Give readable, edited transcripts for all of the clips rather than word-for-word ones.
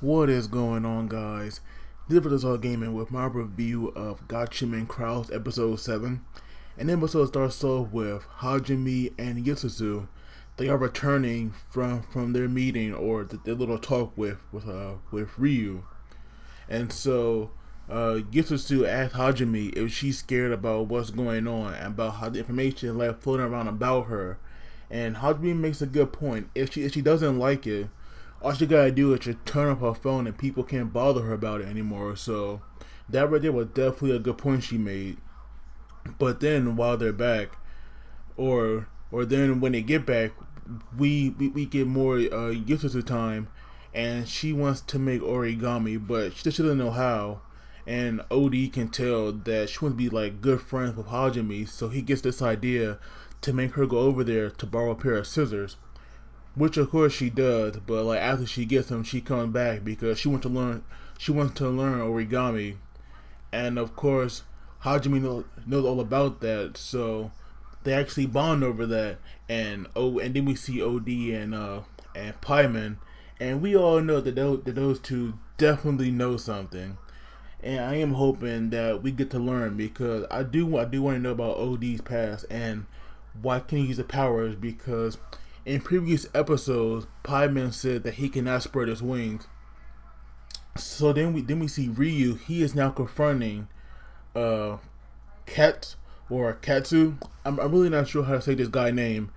What is going on, guys? This is all gaming with my review of Gatchaman Crowds episode 7. And the episode starts off with Hajime and Utsu-tsu. They are returning from their meeting or their little talk with Ryu. And so Utsu-tsu asks Hajime if she's scared about what's going on and about how the information is like floating around about her. And Hajime makes a good point. If she doesn't like it, all she gotta do is just turn off her phone and people can't bother her about it anymore. So that right there was definitely a good point she made. But then while they're back, or then when they get back, we get more Utsu-tsu time, and she wants to make origami, but she doesn't know how. And OD can tell that she wants to be like good friends with Hajime, so he gets this idea to make her go over there to borrow a pair of scissors. Which of course she does, but like after she gets them, she comes back because she wants to learn origami, and of course Hajime knows all about that, so they actually bond over that. And then we see OD and Paimon, and we all know that those two definitely know something. And I am hoping that we get to learn, because I do want to know about OD's past and why can he use the powers, because in previous episodes, Paimon said that he cannot spread his wings. So then we see Ryu. He is now confronting Kat or Katsu. I'm really not sure how to say this guy's name,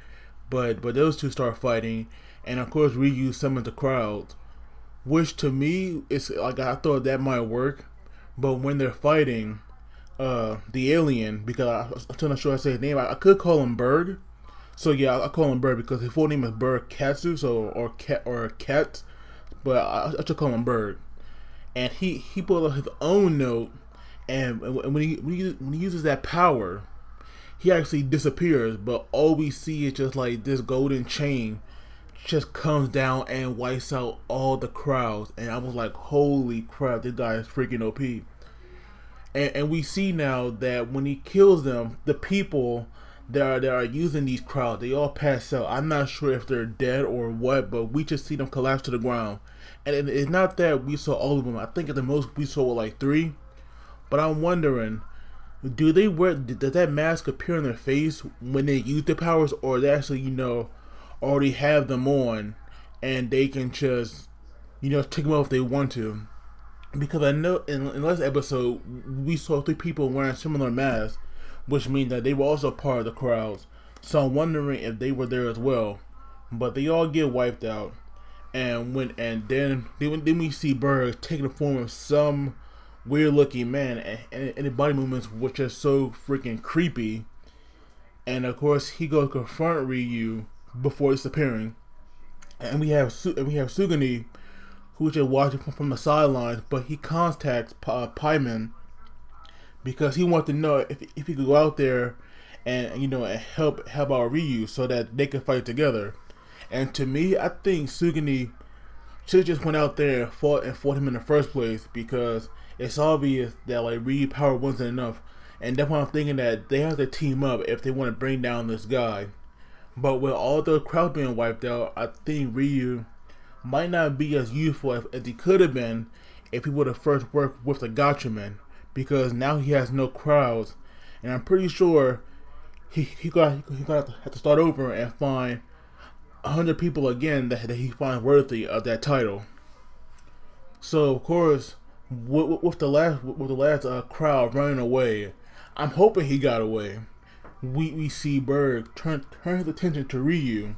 but those two start fighting, and of course Ryu summons the crowd, which to me is like, I thought that might work, but when they're fighting the alien, because I'm still not sure how to say his name. I could call him Bird. So yeah, I call him Bird because his full name is Bird Katsu, or Cat, but I should call him Bird. And he pulled out his own note, and when he uses that power, he actually disappears. But all we see is just like this golden chain just comes down and wipes out all the crowds. And I was like, holy crap, this guy is freaking OP. And we see now that when he kills them, the people that are using these crowds, they all pass out. I'm not sure if they're dead or what, but we just see them collapse to the ground. And it's not that we saw all of them. I think at the most we saw like 3. But I'm wondering, does that mask appear on their face when they use their powers, or they actually, already have them on and they can just, take them off if they want to? Because I know in last episode we saw 3 people wearing similar masks, which means that they were also part of the crowds. So I'm wondering if they were there as well. But they all get wiped out, and then we see Bird taking the form of some weird looking man, and the body movements which are so freaking creepy. And of course he goes to confront Ryu before disappearing. And we have Sugini, who's just watching from the sidelines, but he contacts Paimon, because he wants to know if he could go out there and and help out Ryu so that they can fight together. And to me, I think Sugini should have just went out there and fought him in the first place, because it's obvious that like Ryu power wasn't enough, and that's why I'm thinking that they have to team up if they want to bring down this guy. But with all the crowd being wiped out, I think Ryu might not be as useful as he could have been if he would have first worked with the Gatchaman, because now he has no crowds, and I'm pretty sure he got to have to start over and find 100 people again that he finds worthy of that title. So of course, with the last crowd running away, I'm hoping he got away. We see Bird turn his attention to Ryu,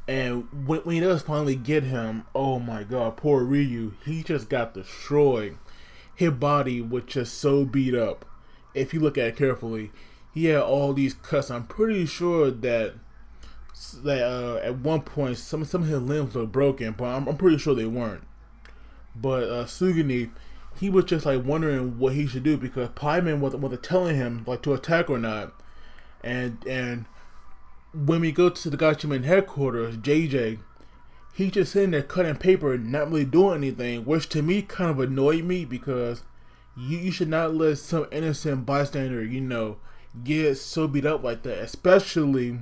and when he does finally get him, oh my god, poor Ryu, he just got destroyed. His body was just so beat up. If you look at it carefully, he had all these cuts. I'm pretty sure that at one point some of his limbs were broken, but I'm pretty sure they weren't. But Sugini, he was just like wondering what he should do, because Paimon wasn't telling him like to attack or not. And when we go to the Gatchaman headquarters, JJ, he's just sitting there cutting paper and not really doing anything, which to me kind of annoyed me, because you should not let some innocent bystander, get so beat up like that, especially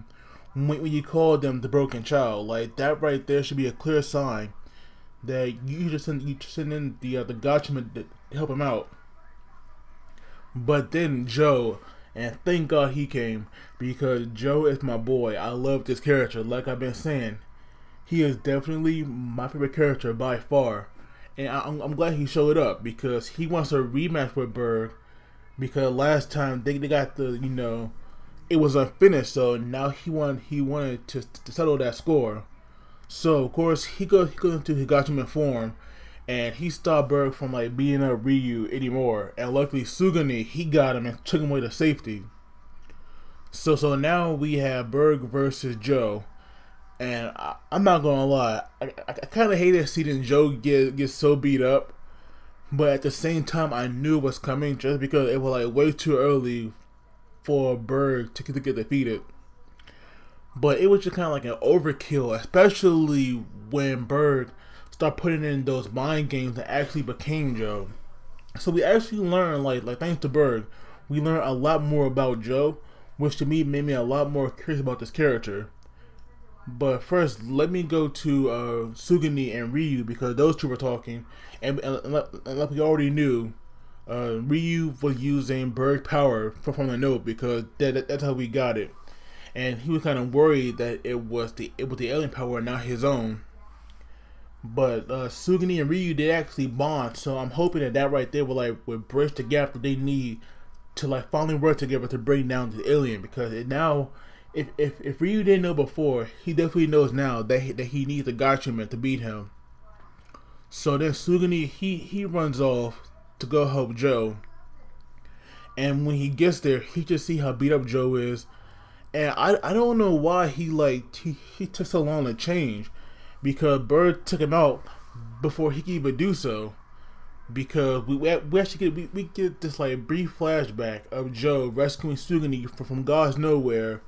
when you call them the broken child. Like that right there should be a clear sign that you just send in the Gatchaman to help him out. But then Joe, and thank God he came, because Joe is my boy. I love this character. Like I've been saying, he is definitely my favorite character by far. And I'm glad he showed up, because he wants a rematch with Berg, because last time they got it was unfinished, so now he wanted to settle that score. So of course he goes into his Gatchaman form, and he stopped Berg from like beating up Ryu anymore. And luckily Sugani, he got him and took him away to safety. So now we have Berg versus Joe. And I'm not gonna lie, I kind of hated seeing Joe get so beat up, but at the same time I knew it was coming, just because it was like way too early for Berg to get defeated. But it was just kind of like an overkill, especially when Berg started putting in those mind games that actually became Joe. So we actually learned, like thanks to Berg, we learned a lot more about Joe, which to me made me a lot more curious about this character. But first, let me go to Sugani and Ryu, because those two were talking, and like we already knew, Ryu was using Berg power from the note, because that's how we got it, and he was kind of worried that it was the alien power, not his own. But Sugani and Ryu did actually bond, so I'm hoping that right there will bridge the gap that they need to like finally work together to bring down the alien, because now. If Ryu didn't know before, he definitely knows now that he needs a Gatchaman to beat him. So then Sugani, he runs off to go help Joe, and when he gets there, he just see how beat up Joe is, and I don't know why he took so long to change, because Berg took him out before he could even do so. Because we actually get this like brief flashback of Joe rescuing Sugani from God's nowhere.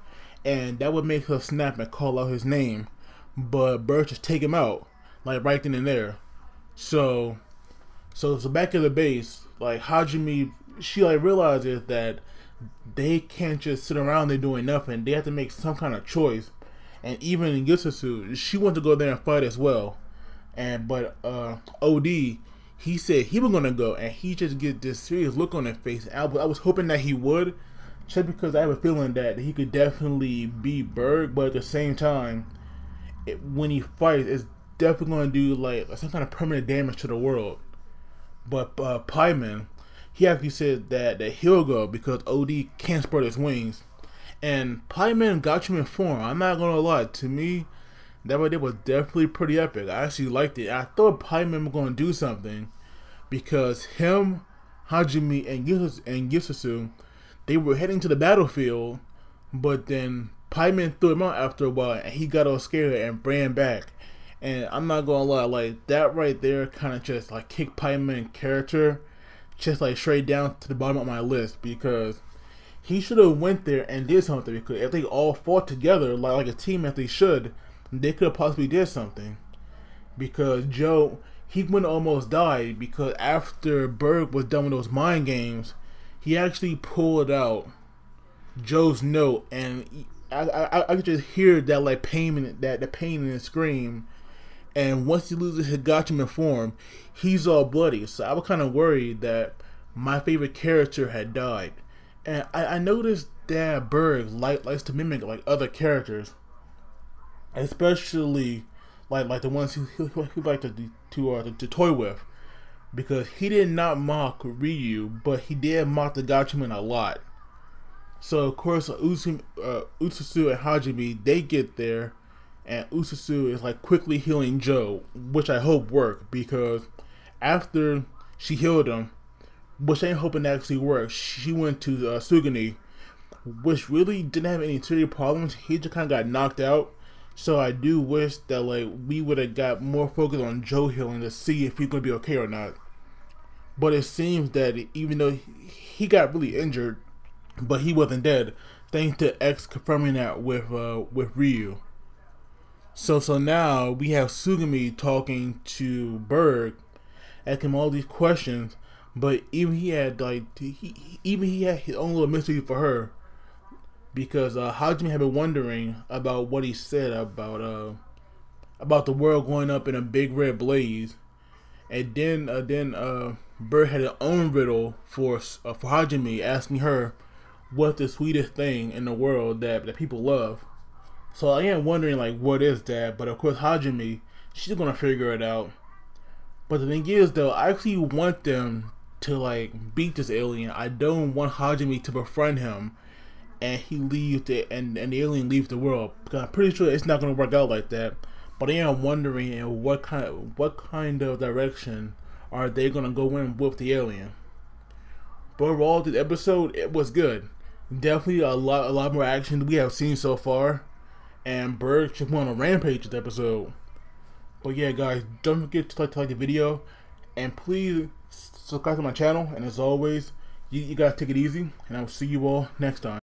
And that would make her snap and call out his name, but Berg just take him out, like right then and there. So back at the base, like Hajime, she like realizes that they can't just sit around there doing nothing. They have to make some kind of choice. And even Utsu-tsu, she wants to go there and fight as well. But OD, he said he was gonna go, and he just get this serious look on his face. I was hoping that he would. Just because I have a feeling that he could definitely beat Berg, but at the same time, when he fights, it's definitely going to do like some kind of permanent damage to the world. But Paimon, he actually said that he'll go because OD can't spread his wings. And Paimon got you in form. I'm not going to lie, to me, that right there was definitely pretty epic. I actually liked it. I thought Paimon was going to do something, because him, Hajime, and Utsu-tsu, they were heading to the battlefield, but then Paimon threw him out after a while, and he got all scared and ran back. And I'm not gonna lie, like that right there kind of just like kicked Paimon character just like straight down to the bottom of my list, because he should have went there and did something. Because if they all fought together like a team as they should, they could have possibly did something. Because Joe, he wouldn't almost died, because after Berg was done with those mind games, he actually pulled out Joe's note, and I could just hear that like pain, the pain in his scream. And once he loses his Gatchaman form, he's all bloody. So I was kind of worried that my favorite character had died. And I noticed that Berg likes to mimic like other characters, especially like the ones he liked to toy with. Because he did not mock Ryu, but he did mock the Gatchaman a lot. So of course Utsu-tsu and Hajime, they get there, and Utsu-tsu is like quickly healing Joe, which I hope worked, because after she healed him, which I ain't hoping that actually worked, she went to Sugani, which really didn't have any serious problems. He just kind of got knocked out. So I do wish that like we would have got more focus on Joe healing to see if he's gonna be okay or not. But it seems that even though he got really injured, but he wasn't dead, thanks to X confirming that with Ryu. So now we have Sugami talking to Berg, asking him all these questions, but even he had his own little mystery for her. Because Hajime had been wondering about what he said about about the world going up in a big red blaze, and then Bird had her own riddle for Hajime, asking her what's the sweetest thing in the world that people love. So I am wondering like what is that, but of course Hajime, she's gonna figure it out. But the thing is though, I actually want them to like beat this alien. I don't want Hajime to befriend him and he leaves and the alien leaves the world, because I'm pretty sure it's not gonna work out like that. But I am wondering what kind of direction are they gonna go in with the alien. But overall, this episode, it was good. Definitely a lot more action than we have seen so far. And Bird just went on a rampage this episode. But yeah, guys, don't forget to like the video, and please subscribe to my channel. And as always, you guys take it easy, and I will see you all next time.